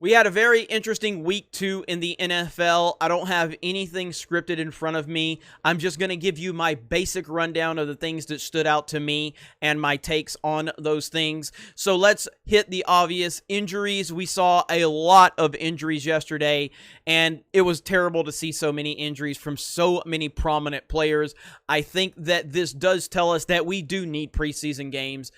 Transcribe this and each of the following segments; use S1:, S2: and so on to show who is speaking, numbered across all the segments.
S1: We had a very interesting week 2 in the NFL. I don't have anything scripted in front of me. I'm just going to give you my basic rundown of the things that stood out to me and my takes on those things. So let's hit the obvious injuries. We saw a lot of injuries yesterday, and it was terrible to see so many injuries from so many prominent players. I think that this does tell us that we do need preseason games,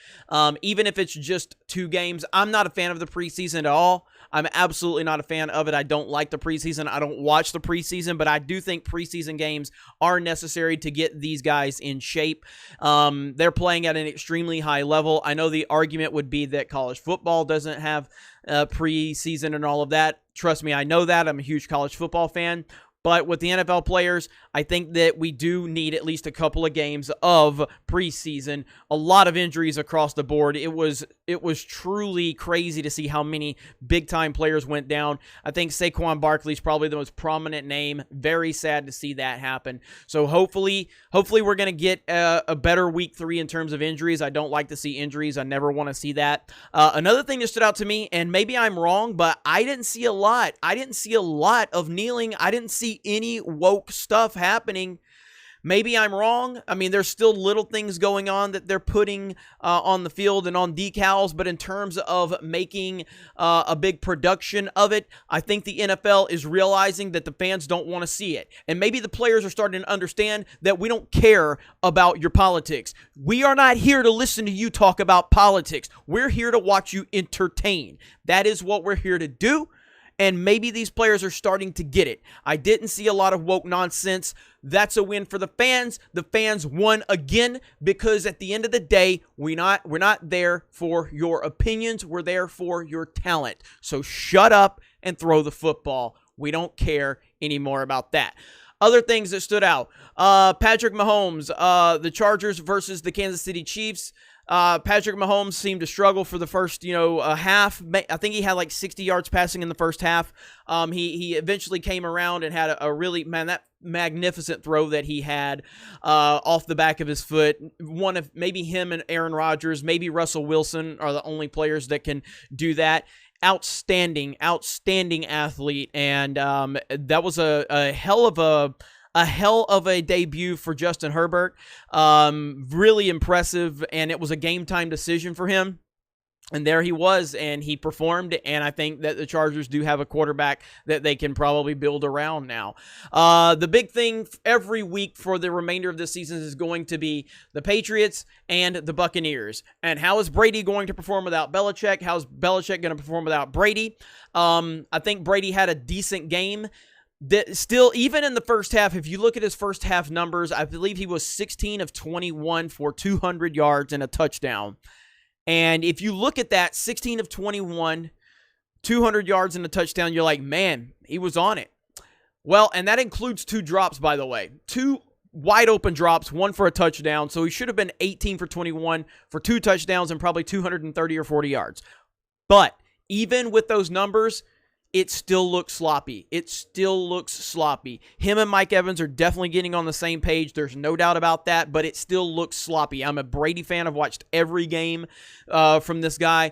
S1: even if it's just 2 games. I'm not a fan of the preseason at all. I'm absolutely not a fan of it. I don't like the preseason. I don't watch the preseason, but I do think preseason games are necessary to get these guys in shape. They're playing at an extremely high level. I know the argument would be that college football doesn't have preseason and all of that. Trust me, I know that. I'm a huge college football fan. But with the NFL players, I think that we do need at least a couple of games of preseason. A lot of injuries across the board. It was truly crazy to see how many big-time players went down. I think Saquon Barkley is probably the most prominent name. Very sad to see that happen. So hopefully we're going to get a better week 3 in terms of injuries. I don't like to see injuries. I never want to see that. Another thing that stood out to me, and maybe I'm wrong, but I didn't see a lot. I didn't see a lot of kneeling. I didn't see any woke stuff happening. Maybe I'm wrong. I mean, there's still little things going on that they're putting on the field and on decals, but in terms of making a big production of it, I think the NFL is realizing that the fans don't want to see it. And maybe the players are starting to understand that we don't care about your politics. We are not here to listen to you talk about politics. We're here to watch you entertain. That is what we're here to do. And maybe these players are starting to get it. I didn't see a lot of woke nonsense. That's a win for the fans. The fans won again because at the end of the day, we're not there for your opinions. We're there for your talent. So shut up and throw the football. We don't care anymore about that. Other things that stood out. Patrick Mahomes, the Chargers versus the Kansas City Chiefs. Patrick Mahomes seemed to struggle for the first, half. I think he had like 60 yards passing in the first half. He eventually came around and had a really, that magnificent throw that he had off the back of his foot. One of maybe him and Aaron Rodgers, maybe Russell Wilson are the only players that can do that. Outstanding athlete, and that was a hell of a debut for Justin Herbert. Really impressive, and it was a game-time decision for him. And there he was, and he performed, and I think that the Chargers do have a quarterback that they can probably build around now. The big thing every week for the remainder of this season is going to be the Patriots and the Buccaneers. And how is Brady going to perform without Belichick? How's Belichick going to perform without Brady? I think Brady had a decent game. That still, even in the first half, if you look at his first half numbers, I believe he was 16 of 21 for 200 yards and a touchdown. And if you look at that, 16 of 21, 200 yards and a touchdown, you're like, man, he was on it. Well, and that includes 2 drops, by the way. 2 wide open drops, 1 for a touchdown. So he should have been 18 for 21 for 2 touchdowns and probably 230 or 40 yards. But even with those numbers, it still looks sloppy. Him and Mike Evans are definitely getting on the same page. There's no doubt about that, but it still looks sloppy. I'm a Brady fan. I've watched every game from this guy,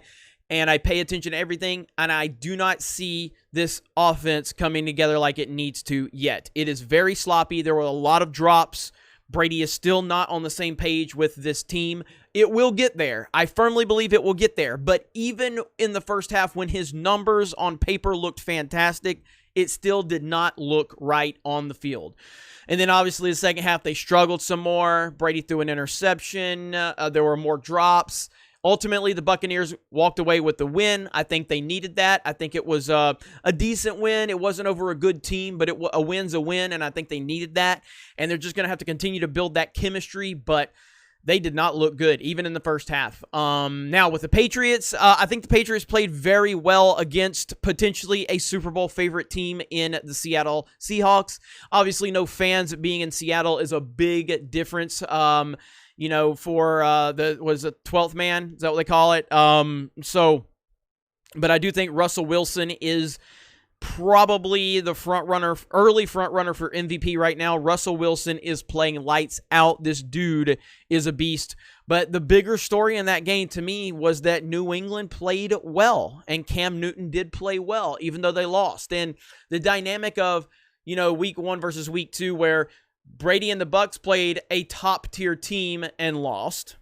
S1: and I pay attention to everything, and I do not see this offense coming together like it needs to yet. It is very sloppy. There were a lot of drops. Brady is still not on the same page with this team. It will get there. I firmly believe it will get there. But even in the first half, when his numbers on paper looked fantastic, it still did not look right on the field. And then obviously the second half, they struggled some more. Brady threw an interception. There were more drops. Ultimately, the Buccaneers walked away with the win. I think they needed that. I think it was a decent win. It wasn't over a good team, but a win's a win, and I think they needed that. And they're just going to have to continue to build that chemistry, but they did not look good, even in the first half. Now, with the Patriots, I think the Patriots played very well against potentially a Super Bowl favorite team in the Seattle Seahawks. Obviously, no fans being in Seattle is a big difference. For the 12th man, is that what they call it? But I do think Russell Wilson is probably the early front runner for MVP right now. Russell Wilson is playing lights out. This dude is a beast. But the bigger story in that game to me was that New England played well, and Cam Newton did play well, even though they lost. And the dynamic of, week 1 versus week 2, where Brady and the Bucs played a top-tier team and lost,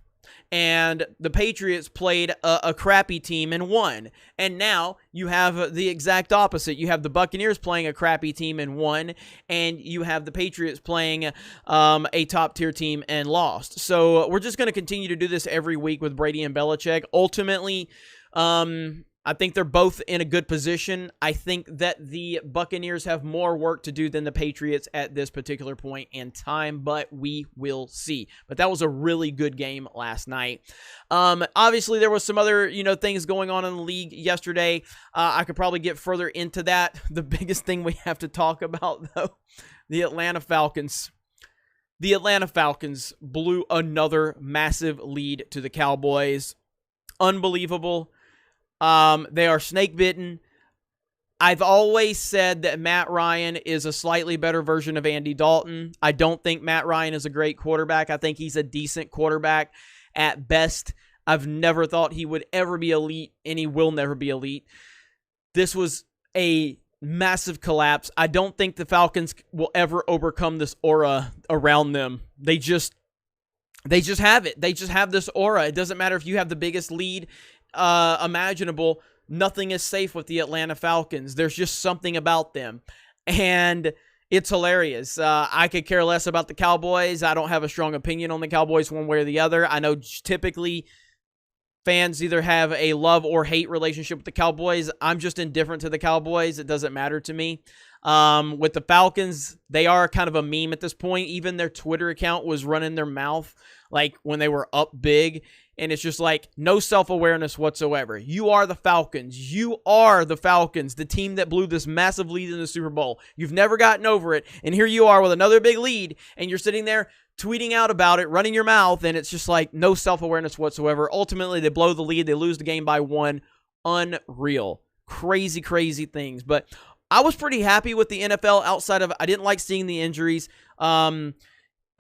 S1: and the Patriots played a crappy team and won. And now you have the exact opposite. You have the Buccaneers playing a crappy team and won, and you have the Patriots playing a top-tier team and lost. So we're just going to continue to do this every week with Brady and Belichick. Ultimately, I think they're both in a good position. I think that the Buccaneers have more work to do than the Patriots at this particular point in time, but we will see. But that was a really good game last night. Obviously, there was some other, things going on in the league yesterday. I could probably get further into that. The biggest thing we have to talk about, though, the Atlanta Falcons. The Atlanta Falcons blew another massive lead to the Cowboys. Unbelievable. They are snake bitten. I've always said that Matt Ryan is a slightly better version of Andy Dalton. I don't think Matt Ryan is a great quarterback. I think he's a decent quarterback at best. I've never thought he would ever be elite, and he will never be elite. This was a massive collapse. I don't think the Falcons will ever overcome this aura around them. They just have it. They just have this aura. It doesn't matter if you have the biggest lead imaginable. Nothing is safe with the Atlanta Falcons. There's just something about them, and it's hilarious. I could care less about the Cowboys. I don't have a strong opinion on the Cowboys one way or the other. I know typically fans either have a love or hate relationship with the Cowboys. I'm just indifferent to the Cowboys. It doesn't matter to me. With the Falcons, they are kind of a meme at this point. Even their Twitter account was running their mouth like when they were up big. And it's just like no self-awareness whatsoever. You are the Falcons. You are the Falcons, the team that blew this massive lead in the Super Bowl. You've never gotten over it. And here you are with another big lead. And you're sitting there tweeting out about it, running your mouth. And it's just like no self-awareness whatsoever. Ultimately, they blow the lead. They lose the game by 1. Unreal. Crazy, crazy things. But I was pretty happy with the NFL outside of I didn't like seeing the injuries.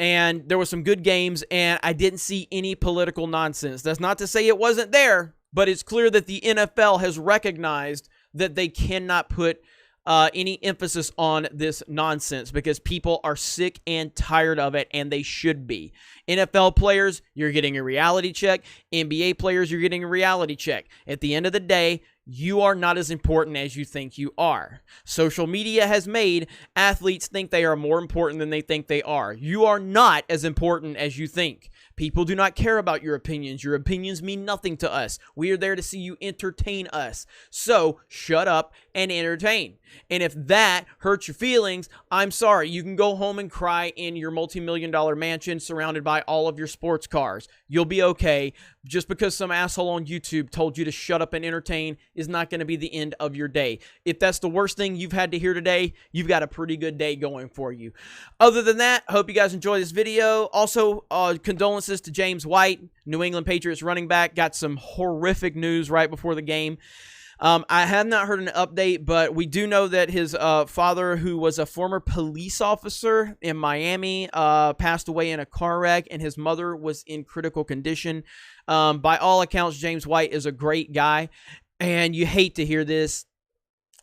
S1: And there were some good games, and I didn't see any political nonsense. That's not to say it wasn't there, but it's clear that the NFL has recognized that they cannot put any emphasis on this nonsense because people are sick and tired of it, and they should be. NFL players, you're getting a reality check. NBA players, you're getting a reality check. At the end of the day, you are not as important as you think you are. Social media has made athletes think they are more important than they think they are. You are not as important as you think. People do not care about your opinions. Your opinions mean nothing to us. We are there to see you entertain us. So shut up and entertain. And if that hurts your feelings, I'm sorry. You can go home and cry in your multi-million-dollar mansion surrounded by all of your sports cars. You'll be okay. Just because some asshole on YouTube told you to shut up and entertain is not going to be the end of your day. If that's the worst thing you've had to hear today, you've got a pretty good day going for you. Other than that, I hope you guys enjoy this video. Also, condolences to James White, New England Patriots running back. Got some horrific news right before the game. I have not heard an update, but we do know that his father, who was a former police officer in Miami, passed away in a car wreck, and his mother was in critical condition. By all accounts, James White is a great guy, and you hate to hear this.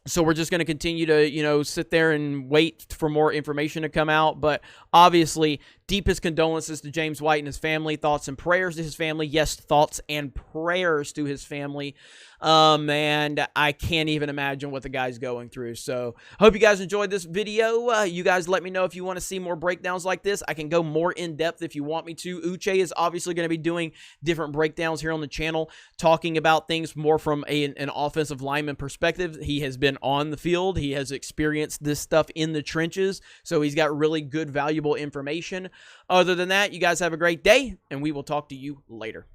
S1: So we're just going to continue to, sit there and wait for more information to come out. But obviously, deepest condolences to James White and his family. Thoughts and prayers to his family. Yes, thoughts and prayers to his family. And I can't even imagine what the guy's going through. So hope you guys enjoyed this video. You guys let me know if you want to see more breakdowns like this. I can go more in depth if you want me to. Uche is obviously going to be doing different breakdowns here on the channel, talking about things more from an offensive lineman perspective. He has been on the field. He has experienced this stuff in the trenches. So he's got really good, valuable information. Other than that, you guys have a great day, and we will talk to you later.